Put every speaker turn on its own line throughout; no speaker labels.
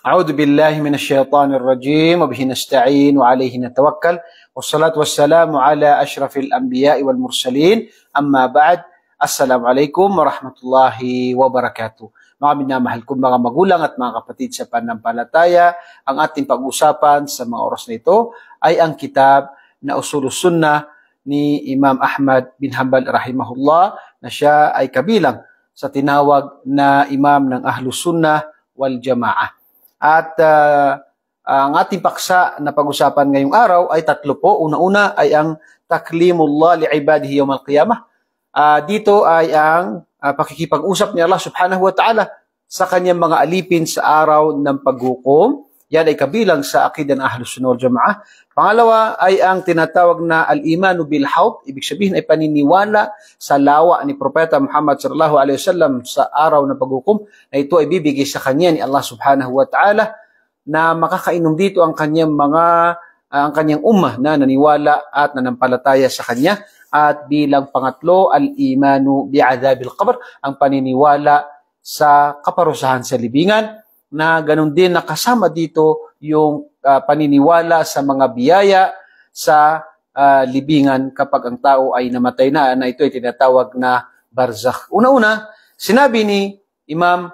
أعوذ بالله من الشيطان الرجيم وبه نستعين وعليه نتوكل والصلاة والسلام على أشرف الأنبياء والمرسلين أما بعد السلام عليكم ورحمة الله وبركاته. Mga minamahal kong mga magulang at mga kapatid sa pananampalataya, ang ating pag-usapan sa mga oras na ito ay ang kitab na Usulus Sunnah ni Imam Ahmad bin Hanbal rahimahullah, na siya ay kabilang sa tinawag na imam ng Ahlus Sunnah wal Jamaah. At ang ating paksa na pag-usapan ngayong araw ay tatlo po. Una-una ay ang taklimullah li'ibadihi yawm al-qiyamah. Dito ay ang pakikipag-usap ni Allah subhanahu wa ta'ala sa kanyang mga alipin sa araw ng paghukom. Yan ay kabilang sa akidah ng Ahlus Sunnah wal Jamaah. Pangalawa ay ang tinatawag na al-imanu bil hawd. Ibig sabihin ay paniniwala sa lawa ni Propeta Muhammad sallallahu alaihi wasallam sa araw ng paghukom, na ito ay bibigay sa kanya ni Allah subhanahu wa ta'ala, na makakainom dito ang kanyang ang kanyang ummah na naniwala at nanampalataya sa kanya. At bilang pangatlo, al-imanu bi'adhabil qabr, ang paniniwala sa kaparusahan sa libingan, na ganun din nakasama dito yung paniniwala sa mga biyaya sa libingan kapag ang tao ay namatay na ito ay tinatawag na barzakh. Una-una, sinabi ni Imam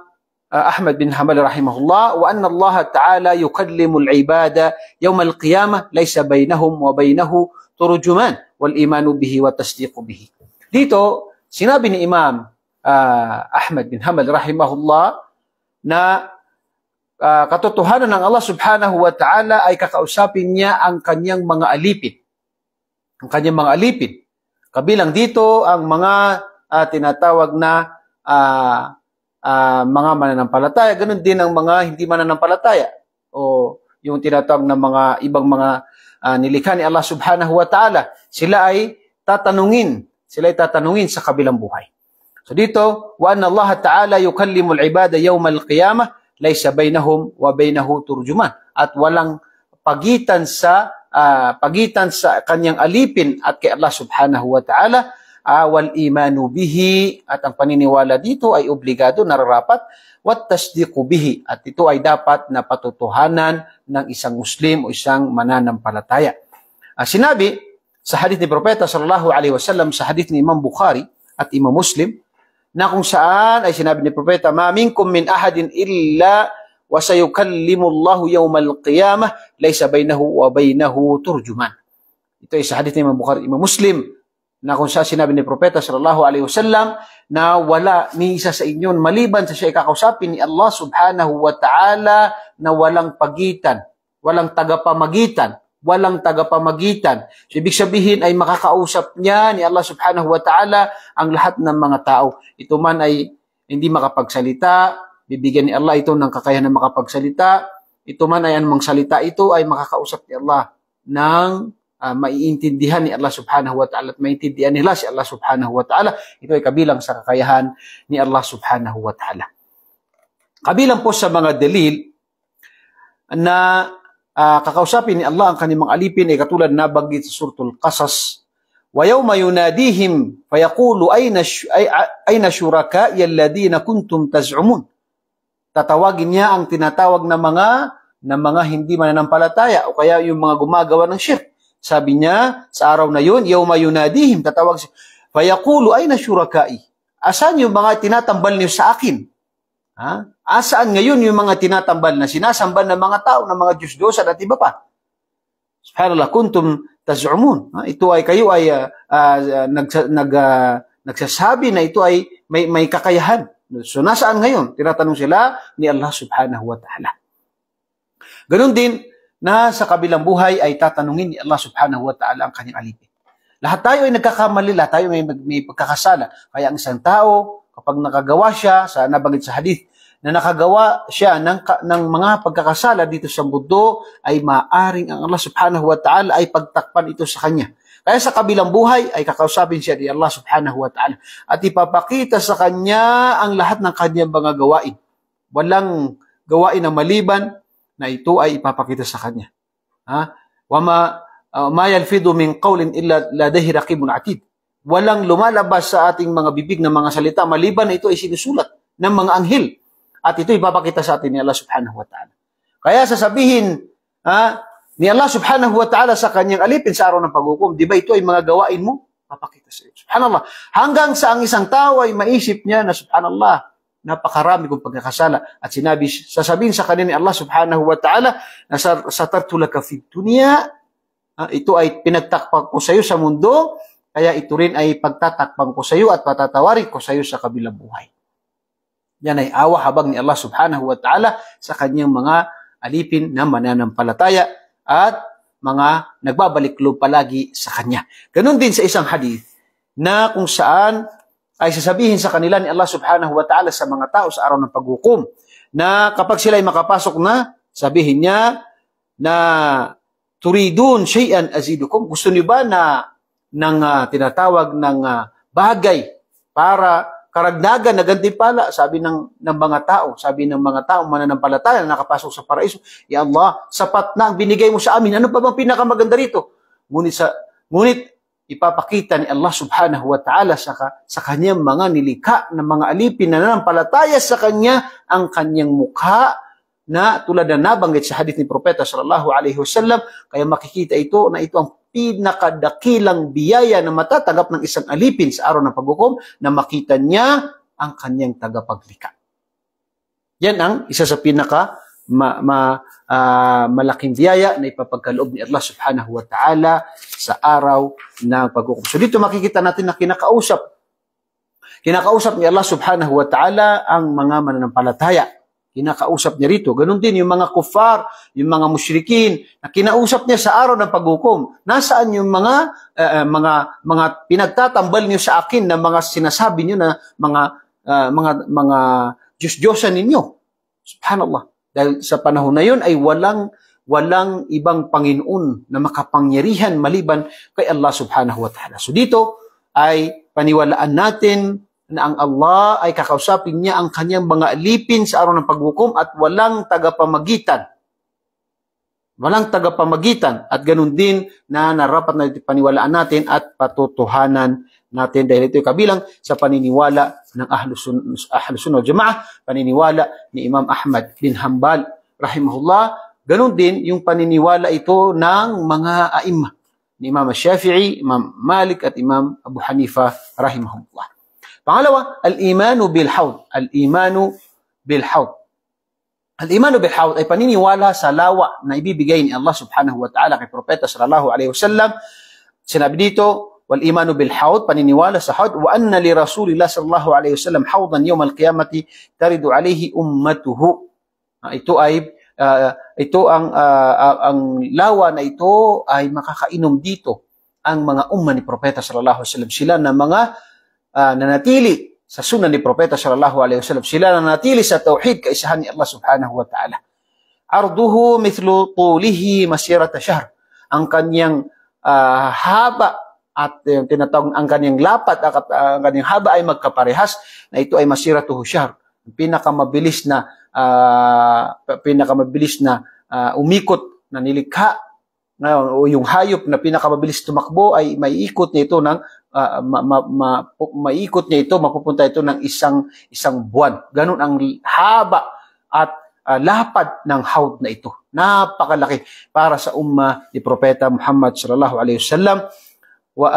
Ahmad bin Hanbal rahimahullah, wa anna Allah ta'ala yukallimu al-ibada yawm al-qiyamah laysa bainahum wa bainahu turjuman wal imanu bihi wa tasdiqu bihi. Dito, sinabi ni Imam Ahmad bin Hanbal rahimahullah na katotohanan ng Allah subhanahu wa ta'ala ay kakausapin niya ang kanyang mga alipin. Ang kanyang mga alipin. Kabilang dito ang mga tinatawag na mga mananampalataya, ganun din ang mga hindi mananampalataya, o yung tinatawag na mga ibang mga nilikha ni Allah subhanahu wa ta'ala. Sila ay tatanungin sa kabilang buhay. So dito, wa anna Allah ta'ala yukallimu al-ibada yawm al-qiyamah laysa bainahum wa bainahu turjuman, at walang pagitan sa kanyang alipin at kay Allah subhanahu wa ta'ala. Wal imanu bihi, at ang paniniwala dito ay obligado, nararapat, wat tasdiqu bihi, at ito ay dapat na patutuhanan ng isang Muslim o isang mananampalataya. Sinabi sa hadith ni Propeta sallallahu alaihi wasallam, sa hadith ni Imam Bukhari at Imam Muslim, na kung saan ay sinabi ni Propeta, ma minkum min ahadin illa wa sayukallimu Allahu yawmal qiyamah laysa bainahu wa bainahu turjuman. Ito ay sa hadith ni Imam Bukhari, Imam Muslim, na kung saan sinabi ni Propeta sallallahu alaihi wasallam na wala ni isa sa inyo maliban sa siya ikakausapin ni Allah subhanahu wa ta'ala, na walang pagitan, walang tagapamagitan. So, ibig sabihin ay makakausap niya ni Allah subhanahu wa ta'ala ang lahat ng mga tao. Ito man ay hindi makapagsalita, bibigyan ni Allah ito ng kakayahan na makapagsalita. Ito man ay anumang salita, ito ay makakausap ni Allah ng maiintindihan ni Allah subhanahu wa ta'ala at maiintindihan nila si Allah subhanahu wa ta'ala. Ito ay kabilang sa kakayahan ni Allah subhanahu wa ta'ala. Kabilang po sa mga dalil na kakausapin ni Allah ang kanyang mga alipin ay katulad na banggit sa suratul Qasas, wa yawma yunadihim fayaqulu ayna syuraka'i alladhina kuntum taz'umun. Tatawagin niya ang tinatawag na mga hindi mananampalataya o kaya yung mga gumagawa ng shirk. Sabi niya sa araw na yun, yawma yunadihim, tatawag siya, fayaqulu ayna syuraka'i, asan yung mga tinatambal niyo sa akin? Asaan ngayon yung mga tinatambal na sinasamba ng mga tao, ng mga Diyos-Diyosan at iba pa? Subhanallah, kuntum taz'umun. Ito ay kayo ay nagsasabi na ito ay may kakayahan. So nasaan ngayon? Tinatanong sila ni Allah subhanahu wa ta'ala. Ganun din na sa kabilang buhay ay tatanungin ni Allah subhanahu wa ta'ala ang kanyang alipin. Lahat tayo ay nagkakamali, lahat tayo may pagkakasala. Kaya ang isang tao, kapag nakagawa siya, sa nabanggit sa hadith, na nakagawa siya ng mga pagkakasala dito sa mundo, ay maaring ang Allah subhanahu wa ta'ala ay pagtakpan ito sa kanya. Kaya sa kabilang buhay ay kakausapin siya ni Allah subhanahu wa ta'ala at ipapakita sa kanya ang lahat ng kanyang mga gawain. Walang gawain na maliban na ito ay ipapakita sa kanya. Ma yalfidu min qawlin illa ladayhi raqibun atid. Walang lumalabas sa ating mga bibig na mga salita maliban na ito ay sinusulat ng mga anghel. At ito ipapakita sa atin ni Allah subhanahu wa ta'ala. Kaya sasabihin ni Allah subhanahu wa ta'ala sa kanyang alipin sa araw ng paghukom, di ba ito ay mga gawain mo? Papakita sa iyo. Subhanallah. Hanggang sa ang isang tao ay maisip niya na subhanallah, napakarami kong pagkakasala. At sasabihin sa kanya ni Allah subhanahu wa ta'ala na satartulaka fi dunya, ito ay pinagtakpan ko sa iyo sa mundo, kaya ito rin ay pagtatakpan ko sa iyo at patatawarin ko sa iyo sa kabilang buhay. Yan ay awa habang ni Allah subhanahu wa ta'ala sa kanyang mga alipin na mananampalataya at mga nagbabalik loob palagi sa kanya. Ganun din sa isang hadith na kung saan ay sasabihin sa kanila ni Allah subhanahu wa ta'ala sa mga tao sa araw ng paghukom na kapag sila ay makapasok na, sabihin niya na turidun shay'an azidukum. Gusto niyo ba na tinatawag ng bagay para karagdagan na gantimpala, sabi ng mga tao, mananampalataya na nakapasok sa paraiso, ya Allah, sapat na ang binigay mo sa amin. Ano pa bang pinakamaganda rito? Ngunit ipapakita ni Allah subhanahu wa ta'ala sa kanyang mga nilikha ng mga alipin na nanampalataya sa kanya ang kanyang mukha na tulad na nabanggit sa hadith ni Propeta sallallahu alaihi wasallam. Kaya makikita ito na ito ang pinakadakilang biyaya na matatanggap ng isang alipin sa araw ng paghukom na makita niya ang kanyang tagapaglikha. Yan ang isa sa pinaka malaking biyaya na ipapagkaloob ni Allah subhanahu wa ta'ala sa araw ng paghukom. So dito makikita natin na kinakausap ni Allah subhanahu wa ta'ala ang mga mananampalataya. Kinakausap niya rito. Ganon din yung mga kufar, yung mga musyrikin, na kinausap niya sa araw ng paghukom. Nasaan yung mga pinagtatambal niyo sa akin na mga sinasabi niyo na mga Diyos-Diyosan ninyo. Subhanallah. Dahil sa panahon na yun ay walang ibang Panginoon na makapangyarihan maliban kay Allah subhanahu wa ta'ala. So dito ay paniwalaan natin na ang Allah ay kakausapin niya ang kanyang mga alipin sa araw ng paghukom at walang tagapamagitan. Walang tagapamagitan. At ganun din na narapat na paniwalaan natin at patutuhanan natin dahil ito ay kabilang sa paniniwala ng Ahlus Sunnah wal Jamaah, paniniwala ni Imam Ahmad bin Hanbal rahimahullah. Ganun din yung paniniwala ito ng mga aimma ni Imam Shafi'i, Imam Malik at Imam Abu Hanifa rahimahullah. Pangalawa, al-imanu bil-hawd. Al-imanu bil-hawd. Al-imanu bil-hawd ay paniniwala sa lawa na ibibigay ni Allah subhanahu wa ta'ala kay Propeta sallallahu alaihi wasallam. Sinabi dito, wal-imanu bil-hawd, paniniwala sa hawd, wa anna li Rasulillah sallallahu alaihi wasallam hawdan yawm al-qiyamati taridu alaihi ummatuhu. Ito ang lawa na ito ay makakainom dito ang mga umma ni Propeta sallallahu alaihi wasallam. Sila na mga nanatili sa sunan ni Propeta sallallahu alaihi wasallam. Sila nanatili sa tauhid, kaisahan ni Allah subhanahu wa ta'ala. Arduhu mithlu tulihi masirata shahr. Ang kanyang haba at tinatawag ang kanyang lapat at ang kanyang haba ay magkaparehas na ito ay masiratuhu shahr. Pinakamabilis na umikot na nilikha. Yung hayop na pinakamabilis tumakbo ay maiikot niya ito mapupunta ito ng isang buwan. Ganun ang haba at lapad ng hawd na ito. Napakalaki para sa umma ni Propeta Muhammad sallallahu alaihi wasallam. Wa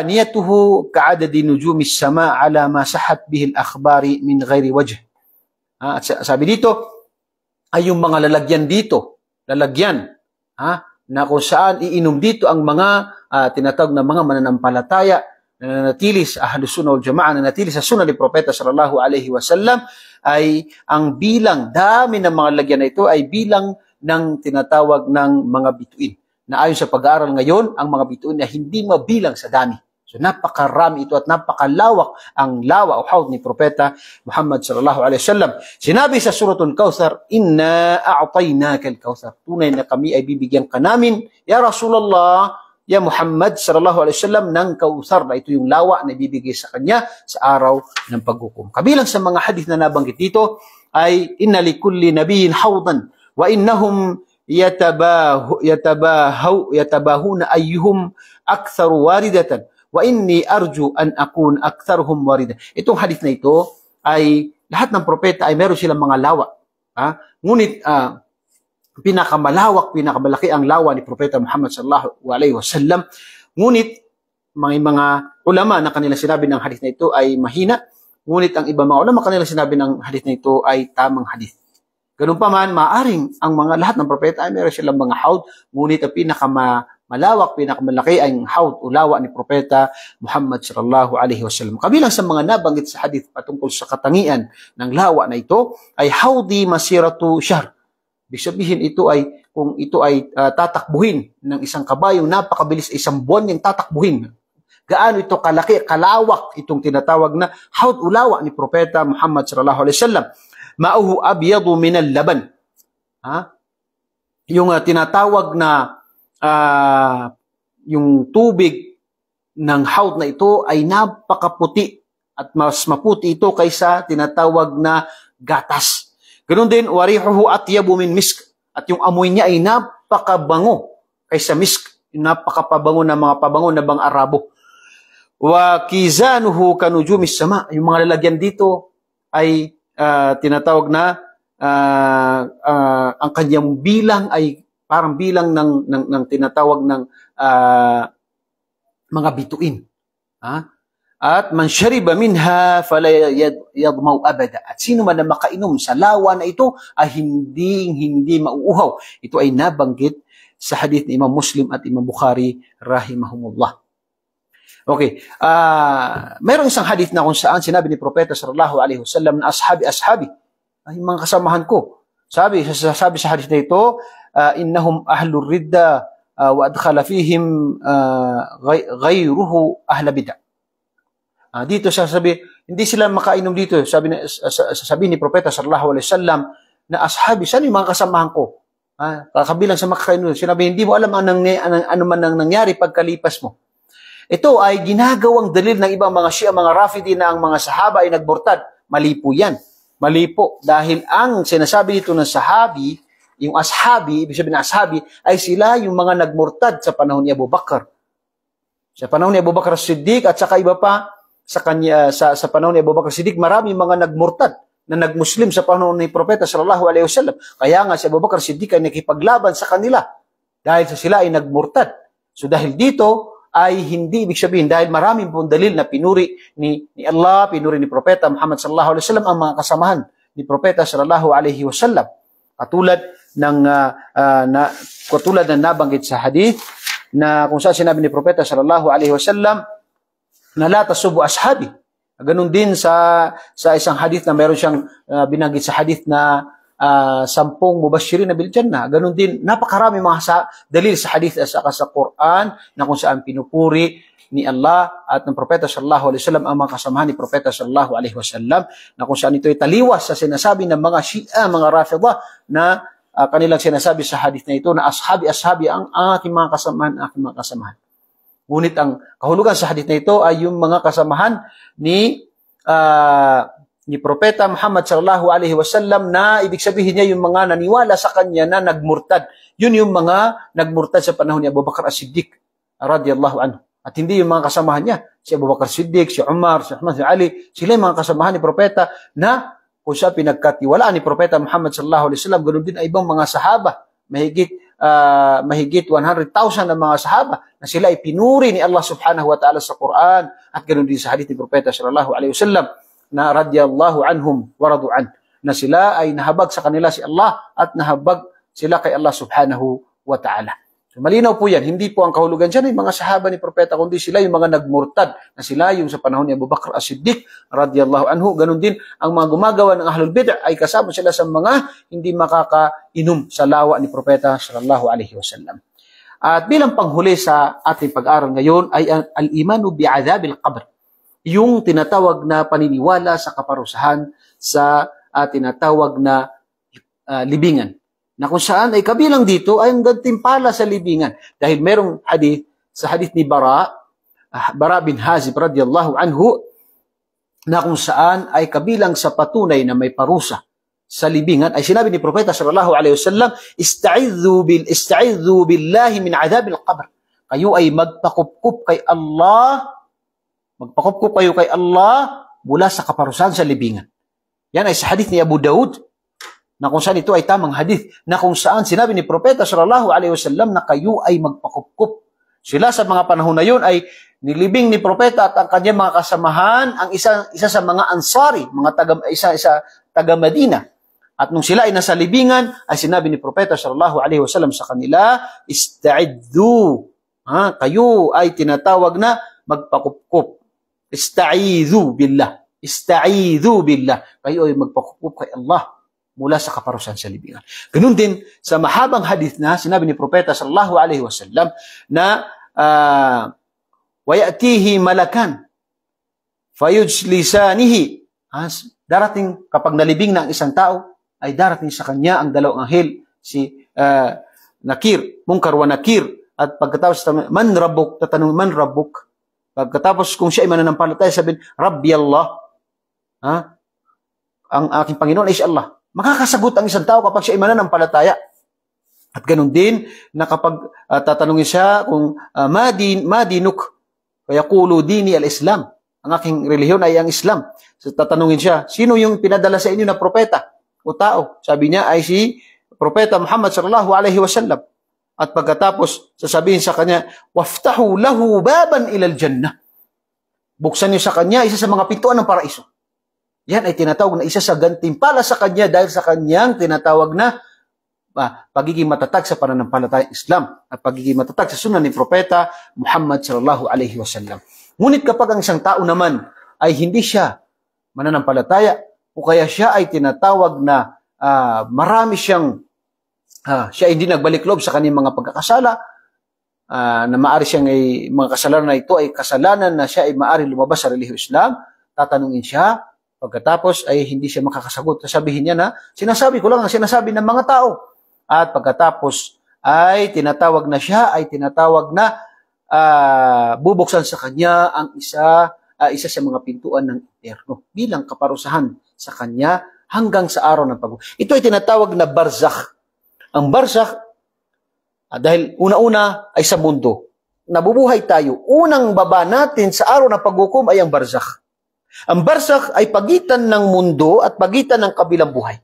aniyatuhu ka'adadi nujumi as-sama' ala ma sahat bihi al-akhbari min ghairi wajh. At sabi dito ay yung mga lalagyan na kung saan iinom dito ang mga tinatawag na mga mananampalataya na nanatili sa Ahlus Sunnah wal Jamaah, na nanatili sa sunnah ni Propeta sallallahu alaihi wasallam, ay ang bilang, dami ng mga lagyan na ito ay bilang ng tinatawag ng mga bituin. Na ayon sa pag-aaral ngayon, ang mga bituin na hindi mabilang sa dami. So napakarami ito at napakalawak ang lawa o hawd ni Propeta Muhammad sallallahu alaihi wasallam. Sinabi sa Suratul Kautsar, "Inna a'tainaka al-Kautsar." Tunay na kami ay bibigyan ka namin, ya Rasulullah, ya Muhammad sallallahu alaihi wasallam, ng Kautsar, na ito yung lawa na ibibigay sa kanya sa araw ng paghukom. Kabilang sa mga hadith na nabanggit dito ay inna likulli nabiyyin hawdan wa innahum yatabahuna ayyuhum aktharu waridatan wa inni arju an akun aktharuhum warida. Itong hadith na ito ay lahat ng propeta ay meron silang mga lawa. Ngunit pinakamalaki ang lawa ni Propeta Muhammad sallallahu alaihi wasallam. Ngunit mga ulama na kanila sinabi ng hadith na ito ay mahina. Ngunit ang iba mga ulama kanila sinabi ng hadith na ito ay tamang hadith. Ganun pa man, maaring ang lahat ng propeta ay meron silang mga haud, ngunit ang pinakamalawak, pinakamalaki ay ang haud o lawa ni Propeta Muhammad sallallahu alaihi wasallam. Kabilang sa mga nabanggit sa hadith patungkol sa katangian ng lawa na ito ay haudi masiratu syahr. Ibig sabihin kung ito ay tatakbuhin ng isang kabayong napakabilis, isang buwan yung tatakbuhin. Gaano ito kalaki, kalawak itong tinatawag na haud o lawa ni Propeta Muhammad sallallahu alaihi wasallam. Ma'uhu abyadu min al-laban. Yung tinatawag na yung tubig ng haud na ito ay napakaputi at mas maputi ito kaysa tinatawag na gatas. Ganun din, warihuhu atyabu min misk. At yung amoy niya ay napakabango kaysa misk. Napakapabango na mga pabango na bang Arabo. Wa kizanuhu kanujumis sama. Yung mga lalagyan dito ay tinatawag na ang kanyang bilang ay parang bilang ng tinatawag ng mga bituin. At man shariba minha fala yadmaw abada. At sino man na makainom sa lawa na ito ay hindi mauuhaw. Ito ay nabanggit sa hadith ni Imam Muslim at Imam Bukhari rahimahumullah. Okay. Mayroong isang hadith na kung saan sinabi ni Propeta sallallahu alaihi wasallam na ashabi, ay mga kasamahan ko. Sabi sa hadith na ito, innahum ahlur ridda wa adkhala fihim ghayruhu ahla bid'ah. Dito sabi, hindi sila makainom dito. Sabi ni Propeta sallallahu alaihi wasallam na ashabi, saan yung mga kasamahan ko? Kabilang sa makakainom. Sinabi, hindi mo alam ano man ang nangyari pagkalipas mo. Ito ay ginagawang dalil ng ibang mga Shia, mga Rafidi na ang mga sahaba ay nagmurtad. Mali po yan. Mali po. Dahil ang sinasabi dito ng sahabi, yung ashabi, ibig sabihin ng ashabi, ay sila yung mga nagmurtad sa panahon ni Abu Bakar. Sa panahon ni Abu Bakar Siddiq at saka iba pa, sa panahon ni Abu Bakar Siddiq, marami mga nagmurtad na nagmuslim sa panahon ni Propeta sallallahu alaihi wasallam. Kaya nga si Abu Bakar Siddiq ay nakipaglaban sa kanila dahil sa sila ay nagmurtad. So dahil dito, ay hindi ibig sabihin dahil maraming pong dalil na pinuri ni Allah, pinuri ni Propeta Muhammad sallallahu alaihi wasallam ang mga kasamahan ni Propeta sallallahu alaihi wasallam. Katulad ng nabanggit sa hadith na kung saan sinabi ni Propeta sallallahu alaihi wasallam na la tasubu ashabi. Ganun din sa isang hadith na meron siyang binanggit sa hadith na 10 mubashirin na bil jannah. Ganun din, napakarami mga dalil sa hadith at saka sa Quran na kung saan pinupuri ni Allah at ng Propeta sallallahu alaihi wasallam ang mga kasamahan ni Propeta sallallahu alaihi wasallam na kung saan ito ay taliwas sa sinasabi ng mga Shia, mga Rafidah na kanilang sinasabi sa hadith na ito na ashabi ang aking mga kasamahan. Ngunit ang kahulugan sa hadith na ito ay yung mga kasamahan ni Propeta Muhammad sallallahu alaihi wasallam na ibig sabihin niya yung mga naniwala sa kanya na nagmurtad. Yun yung mga nagmurtad sa panahon ni Abu Bakar As-Siddiq radiyallahu anhu. At hindi yung mga kasamahan niya, si Abu Bakar As-Siddiq, si Umar, si Uthman, si Ali, sila yung mga kasamahan ni Propeta na kung siya pinagkatiwalaan ni Propeta Muhammad sallallahu alaihi wasallam, ganoon din ay ibang mga sahaba, mahigit 100,000 na mga sahaba na sila ay pinuri ni Allah subhanahu wa ta'ala sa Quran at ganoon din sa hadith ni Propeta sallallahu alaihi wasallam na radiyallahu anhum wa radu'an, na sila ay nahabag sa kanila si Allah at nahabag sila kay Allah subhanahu wa ta'ala. So, malinaw po yan, hindi po ang kahulugan dyan ay mga sahaba ni Propeta, kundi sila yung mga nagmurtad, na sila yung sa panahon ni Abu Bakr As-Siddiq radiyallahu anhu. Ganun din ang mga gumagawa ng ahlul bid'ah ay kasama sila sa mga hindi makakainom sa lawa ni Propeta sallallahu alaihi wasallam. At bilang panghuli sa ating pag-aaral ngayon ay al-imanu bi'adhabil qabr, yung tinatawag na paniniwala sa kaparusahan sa tinatawag na libingan. Na kung saan ay kabilang dito ay ang gantimpala sa libingan. Dahil merong hadith, sa hadith ni Bara bin Hazib radiyallahu anhu, na kung saan ay kabilang sa patunay na may parusa sa libingan, ay sinabi ni Propeta sallallahu alaihi wasallam, ista'idhu billahi min adhabil qabr. Kayo ay magpakupkup kay Allah, magpakupkup kayo kay Allah mula sa kaparusahan sa libingan. Yan ay sa hadith ni Abu Daud, na kung saan ito ay tamang hadith, na kung saan sinabi ni Propeta sallallahu alaihi wasallam na kayo ay magpakupkup. Sila sa mga panahon na yun ay nilibing ni Propeta at ang kanyang mga kasamahan, ang isa sa mga Ansari, isa taga Madina. At nung sila ay nasa libingan, ay sinabi ni Propeta sallallahu alaihi wasallam sa kanila, ista'iddu. Kayo ay tinatawag na magpakupkup. Ista'idhu billah. Ista'idhu billah. Kayo ay magpakupkup kay Allah mula sa kaparusahan sa libingan. Ganun din sa mahabang hadith na sinabi ni Propeta sallallahu alaihi wasallam na wayatihi malakan fayujlisanihi. Darating kapag nalibing na ang isang tao, ay darating sa kanya ang dalawang anghel, si Nakir, Munkar wa Nakir. At pagkatapos, man rabbuk, tatanong, man rabbuk. Pagkatapos, kung siya ay mananampalataya, sabihin, Rabbi Allah. Ang aking Panginoon ay si Allah. Makakasagot ang isang tao kapag siya ay mananampalataya. At ganun din, na kapag tatanungin siya kung madinuk, kaya kulo dini al-Islam. Ang aking relihiyon ay ang Islam. So, tatanungin siya, sino yung pinadala sa inyo na propeta o tao? Sabi niya ay si Propeta Muhammad sallallahu alaihi wasallam. At pagkatapos, sasabihin sa kanya, waftahu lahu baban ilal jannah. Buksan niyo sa kanya isa sa mga pintuan ng paraiso. Yan ay tinatawag na isa sa gantimpala sa kanya dahil sa kanyang tinatawag na pagiging matatag sa pananampalatayang Islam at pagiging matatag sa sunan ni Propeta Muhammad sallallahu alaihi wasallam. Ngunit kapag ang isang tao naman ay hindi siya mananampalataya o kaya siya ay tinatawag na marami siyang siya hindi nagbalik loob sa kanyang mga pagkakasala, na maari siyang mga kasalanan na ito ay kasalanan na siya ay maari lumabas sa relihiyong Islam, tatanungin siya, pagkatapos ay hindi siya makakasagot. Sabihin niya na, sinasabi ko lang ang sinasabi ng mga tao. At pagkatapos ay tinatawag na siya, ay tinatawag na bubuksan sa kanya ang isa sa mga pintuan ng Eterno bilang kaparusahan sa kanya hanggang sa araw ng pag-ukom. Ito ay tinatawag na barzakh. Ang barzakh, dahil una-una ay sa mundo. Nabubuhay tayo. Unang baba natin sa araw ng pag-ukom ay ang barzakh. Ang barzakh ay pagitan ng mundo at pagitan ng kabilang buhay.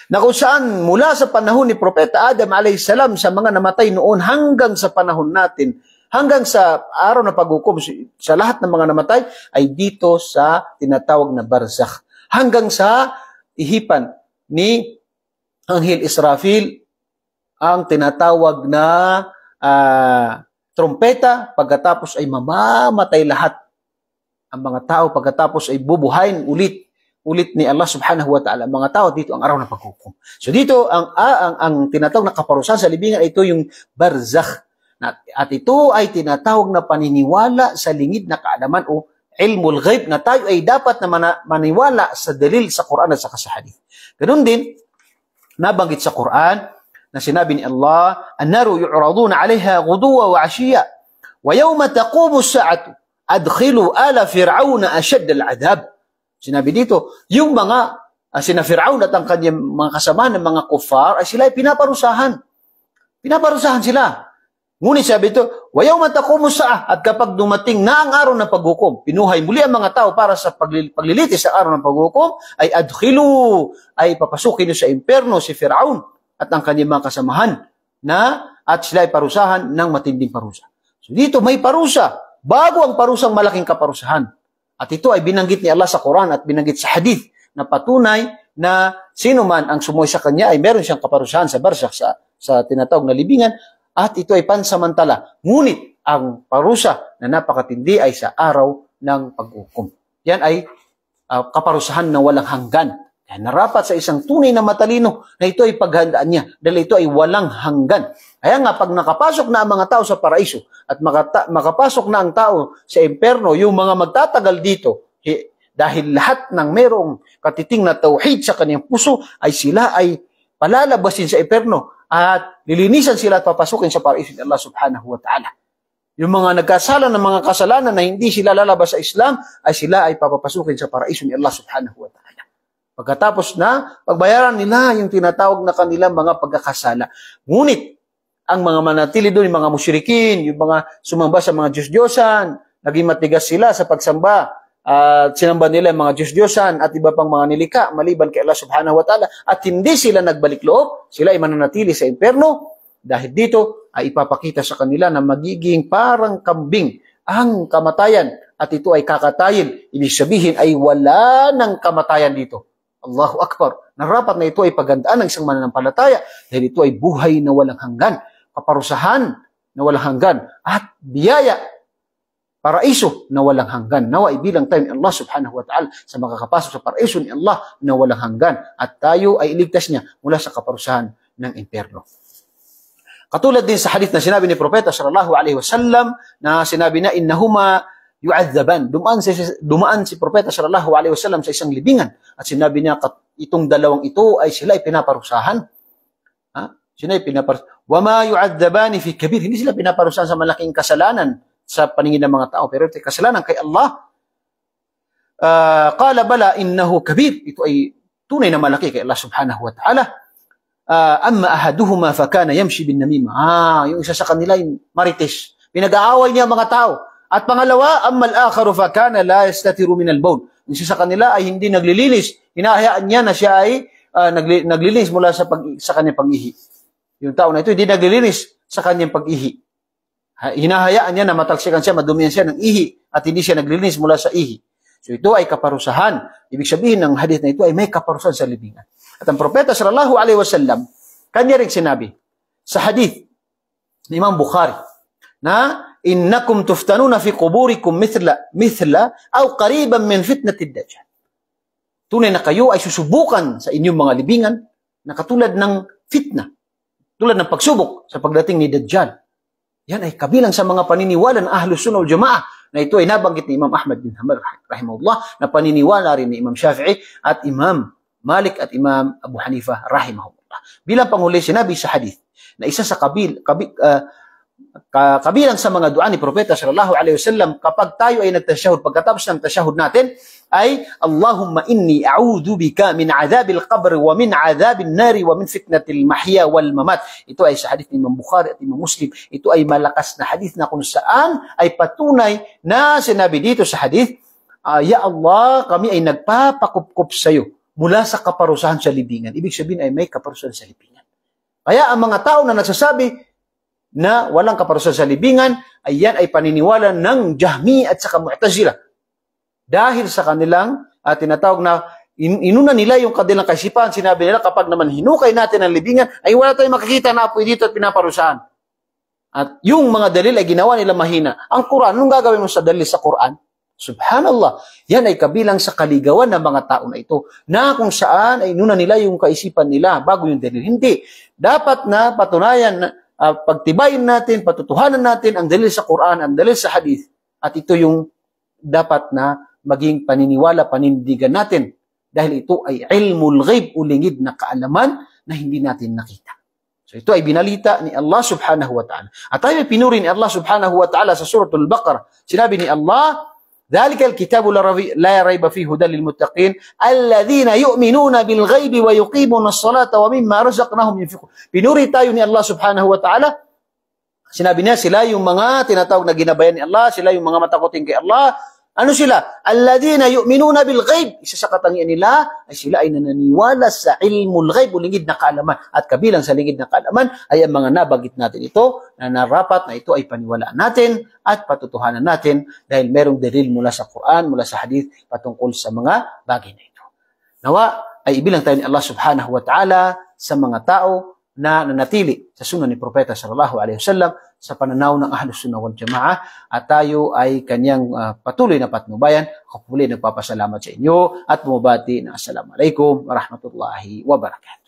Na kung saan mula sa panahon ni Propeta Adam a.s. sa mga namatay noon hanggang sa panahon natin, hanggang sa araw ng pag-ukom, sa lahat ng mga namatay, ay dito sa tinatawag na barzakh. Hanggang sa ihipan ni Anghel Israfil, ang tinatawag na trompeta, pagkatapos ay mamamatay lahat ang mga tao, pagkatapos ay bubuhayin ulit ni Allah subhanahu wa ta'ala. Mga tao dito ang araw ng paghukom. So dito, ang tinatawag na kaparusahan sa libingan, ito yung barzakh. At ito ay tinatawag na paniniwala sa lingid na kaalaman o ilmul ghaib na tayo ay dapat na maniwala sa dalil sa Quran at sa hadith. Ganun din, nabanggit sa Quran, na sinabi ni Allah, "An-naru yu'raduna 'alayha ghuduwa wa 'ashiyya, wa yawma taqumu as-sa'atu adkhilu ala fir'auna ashadda al-'adab." Sinabi dito, yung mga sina Fir'aun at ang kanyang mga kasama ng mga kuffar ay sila ay pinaparusahan. Pinaparusahan sila. Ngunit sabi ito, "Wa yawma taqumu as-sa'ah," at kapag dumating na ang araw ng paghukom, pinuhay muli ang mga tao para sa paglilitis sa araw ng paghukom, ay adkhilu, ay papasukin niyo sa impyerno si Fir'aun at ang kanyang mga kasamahan at sila ay parusahan ng matinding parusa. So dito may parusa, bago ang parusang malaking kaparusahan. At ito ay binanggit ni Allah sa Quran at binanggit sa hadith na patunay na sino man ang sumuway sa kanya ay meron siyang kaparusahan sa barzakh, sa tinatawag na libingan, at ito ay pansamantala. Ngunit ang parusa na napakatindi ay sa araw ng pag-ukom. Yan ay kaparusahan na walang hanggan. Kaya narapat sa isang tunay na matalino na ito ay paghandaan niya dahil ito ay walang hanggan. Kaya nga, pag nakapasok na ang mga tao sa paraiso at makapasok na ang tao sa impyerno, yung mga magtatagal dito, dahil lahat ng merong katiting na tauhid sa kanyang puso, ay sila ay palalabasin sa impyerno at lilinisan sila at papasukin sa paraiso ni Allah subhanahu wa ta'ala. Yung mga nagkasala ng mga kasalanan na hindi sila lalabas sa Islam, ay sila ay papapasukin sa paraiso ni Allah subhanahu wa ta'ala. Pagkatapos na, pagbayaran nila yung tinatawag na kanilang mga pagkakasala. Ngunit, ang mga manatili doon, yung mga musyrikin, yung mga sumamba sa mga Diyos-Diyosan, naging matigas sila sa pagsamba sinamba nila yung mga Diyos-Diyosan at iba pang mga nilika maliban kay Allah subhanahu wa ta'ala at hindi sila nagbalik loob, sila ay mananatili sa impyerno. Dahil dito ay ipapakita sa kanila na magiging parang kambing ang kamatayan at ito ay kakatayin. Ibig sabihin ay wala ng kamatayan dito. Allahu Akbar. Narapat na ito ay pagandaan ng isang mananampalataya dahil ito ay buhay na walang hanggan, kaparusahan na walang hanggan at biyaya, paraiso na walang hanggan. Nawa ibilang tayo ni Allah subhanahu wa ta'ala sa makakapasok sa paraiso ni Allah na walang hanggan at tayo ay iligtas niya mula sa kaparusahan ng impyerno. Katulad din sa hadith na sinabi ni Propeta sallallahu alaihi wasallam na sinabi na innahuma yu'adzaban. Dumaan si Propeta sallallahu alaihi wasallam sa isang libingan at sinabi niya itong dalawang ito ay sila ay pinaparusahan. Sila ay pinaparusahan. Wa ma yu'adzabani fi kabir. Hindi sila pinaparusahan sa malaking kasalanan sa paningin ng mga tao, pero ito ay kasalanan kay Allah. Qala bala innahu kabir. Ito ay tunay na malaki kay Allah subhanahu wa ta'ala. Amma ahaduhuma fakana yamshi bin namima. Yung isa sa kanila yung marites. Pinag-aaway niya mga tao. At pangalawa, amma al-akharu fakana la yastatiru min al-bawl. Yung isa sa kanila ay hindi naglilinis. Hinahayaan niya na siya ay naglilinis mula sa kanyang pag-ihi. Yung tao na ito hindi naglilinis sa kanyang pag-ihi. Hinahayaan niya na matalsikan siya, madumihan siya ng ihi at hindi siya naglilinis mula sa ihi. So ito ay kaparusahan. Ibig sabihin ng hadith na ito ay may kaparusahan sa libingan. At ang Propeta sallallahu alaihi wasallam, kanya rin sinabi sa hadith ni Imam Bukhari na innakum tuftanuna fi quburikum mithla aw qariban min fitnatid dajjal. Tunay na kayo ay susubukan sa inyong mga libingan na katulad ng fitna, tulad ng pagsubok sa pagdating ni Dajjal. Yan ay kabilang sa mga paniniwala ng Ahlus Sunnah wal Jamaah na ito ay nabanggit ni Imam Ahmad bin Hanbal rahimahullah na paniniwala rin ni Imam Shafi'i at Imam Malik at Imam Abu Hanifa rahimahullah. Bilang panghuli sinabi sa hadith na isa sa kabilang sa mga dua ni Propeta sallallahu alaihi wasallam kapag tayo ay nagtashahud, pagkatapos ng tashahud natin ay Allahumma inni a'udhu bika min adhabil qabr wa min adhabil nari wa min fitnatil mahya wal mamat. Ito ay sa hadith ni Imam Bukhari at Imam Muslim. Ito ay malakas na hadith na kung saan ay patunay na sinabi dito sa hadith, Ya Allah, kami ay nagpapakupkup sa iyo mula sa kaparusahan sa libingan. Ibig sabihin ay may kaparusahan sa libingan. Kaya ang mga tao na nagsasabi na walang kaparusahan sa libingan, ay yan ay paniniwala ng Jahmi at saka Mu'tazila. Dahil sa kanilang tinatawag na inuna nila yung kanilang kaisipan, sinabi nila kapag naman hinukay natin ang libingan, ay wala tayong makikita na apoy dito at pinaparusahan. At yung mga dalil ay ginawa nila mahina. Ang Quran, anong gagawin mo sa dalil sa Quran? Subhanallah, yan ay kabilang sa kaligawan ng mga tao na ito, na kung saan ay inuna nila yung kaisipan nila bago yung dalil. Hindi. Dapat na patunayan, pagtibayin natin, patutuhanan natin ang dalil sa Quran, ang dalil sa hadith, at ito yung dapat na maging paniniwala, panindigan natin. Dahil ito ay ilmul ghaib, ulingid na kaalaman na hindi natin nakita. So ito ay binalita ni Allah subhanahu wa ta'ala. At tayo ay pinuri ni Allah subhanahu wa ta'ala sa suratul Baqarah. Sinabi ni Allah, ذَلِكَ الْكِتَابُ لَا رَيْبَ فِيهِ هُدًى لِلْمُتَّقِينَ الَّذِينَ يُؤْمِنُونَ بِالْغَيْبِ وَيُقِيمُونَ الصَّلَاةَ وَمِمَّا رَزَقْنَاهُمْ يُنْفِقُونَ. Pinuri tayo ni Allah subhanahu wa ta'ala. Sinabi niya, sila yung mga tinatawag na ginabayan ni Allah, sila yung mga matakotin kay Allah. Ano sila? Alladhina yu'minuna bil ghaib. Isa sa katangian nila ay sila ay nananiwala sa ilmul ghaib, lingid na kaalaman. At kabilang sa lingid na kaalaman ay ang mga nabanggit natin ito na narapat na ito ay paniwalaan natin at patutuhanan natin dahil merong dalil mula sa Quran, mula sa hadith patungkol sa mga bagay na ito. Nawa ay ibilang tayo ni Allah subhanahu wa ta'ala sa mga tao na nanatili sa sunnah ni Propeta sallallahu alaihi wasallam sa pananaw ng Ahlus Sunnah wal Jamaah at tayo ay kanyang patuloy na patnubayan. Ako po muli nagpapasalamat sa inyo at bumabati na Assalamualaikum warahmatullahi wabarakatuh.